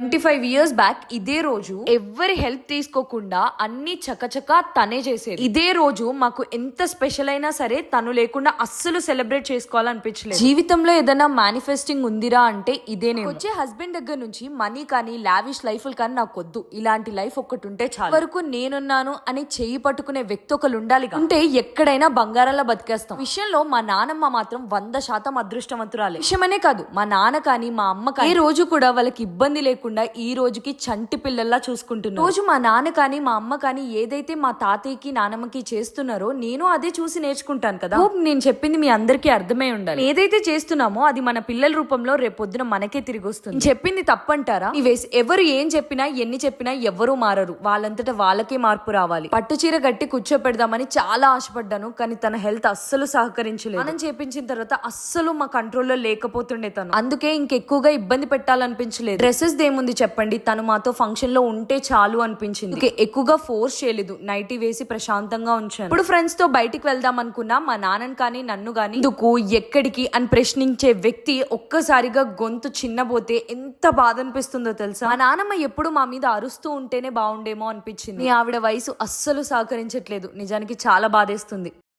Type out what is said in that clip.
25 years back ఇదే రోజు ఎవరి హెల్ప్ తీసుకోకుండా అన్ని చకచకా తనే చేసేది. ఇదే రోజు మాకు ఎంత స్పెషల్ అయినా సరే తను లేకుండా అస్సలు సెలబ్రేట్ చేసుకోవాలనిపించలేదు. జీవితంలో ఏదైనా మేనిఫెస్టింగ్ ఉందిరా అంటే ఇదే. నేను వచ్చే హస్బెండ్ దగ్గర నుంచి మనీ కానీ లావిష్ లైఫ్ కానీ నాకు వద్దు, ఇలాంటి లైఫ్ ఒక్కటి ఉంటే చాలు. వరకు నేనున్నాను అని చెయ్యి పట్టుకునే వ్యక్తి ఒకరు ఉండాలి. ఉంటే ఎక్కడైనా బంగారాల బతికేస్తాం. విషయంలో మా నానమ్మ మాత్రం 100% అదృష్టవంతురాలే. విషయమనే కాదు, మా నాన్న కానీ మా అమ్మ కానీ ఏ రోజు కూడా వాళ్ళకి ఇబ్బంది లేకుండా ఈ రోజుకి చంటి పిల్లల్లా చూసుకుంటున్నారు. రోజు మా నాన్న కానీ మా అమ్మ కానీ ఏదైతే మా తాతయ్యకి నానమ్మకి చేస్తున్నారో నేను అదే చూసి నేర్చుకుంటాను కదా. నేను చెప్పింది మీ అందరికీ అర్థమై ఉండాలి. ఏదైతే చేస్తున్నామో అది మన పిల్లల రూపంలో రేపొద్దున మనకే తిరిగి వస్తుంది. చెప్పింది తప్పంటారా? ఎవరు ఏం చెప్పినా ఎన్ని చెప్పినా ఎవ్వరూ మారరు. వాళ్ళంతటా వాళ్ళకే మార్పు రావాలి. పట్టు చీర గట్టి కూర్చోపెడదామని చాలా ఆశపడ్డాను, కానీ తన హెల్త్ అస్సలు సహకరించలేదు. మనం చేపించిన తర్వాత అస్సలు మా కంట్రోల్లో లేకపోతుండే తను. అందుకే ఇంకెక్కువగా ఇబ్బంది పెట్టాలనిపించలేదు. డ్రెస్సెస్ దేముంది చెప్పండి, తను మాతో ఫంక్షన్ లో ఉంటే చాలు అనిపించింది. ఎక్కువగా ఫోర్స్ చేయలేదు, నైటీ వేసి ప్రశాంతంగా ఉంచాను. ఇప్పుడు ఫ్రెండ్స్ తో బయటికి వెళ్దాం అనుకున్నా మా నాన్నని కానీ నన్ను కానీ ఎందుకు ఎక్కడికి అని ప్రశ్నించే వ్యక్తి ఒక్కసారిగా గొంతు చిన్నబోతే ఎంత బాధ అనిపిస్తుందో తెలుసా. మా నాన్నమ్మ ఎప్పుడు మా మీద అరుస్తూ ఉంటేనే బాగుండేమో అనిపించింది. ఆవిడ వయసు అస్సలు సహకరించట్లేదు. నిజానికి చాలా బాధేస్తుంది.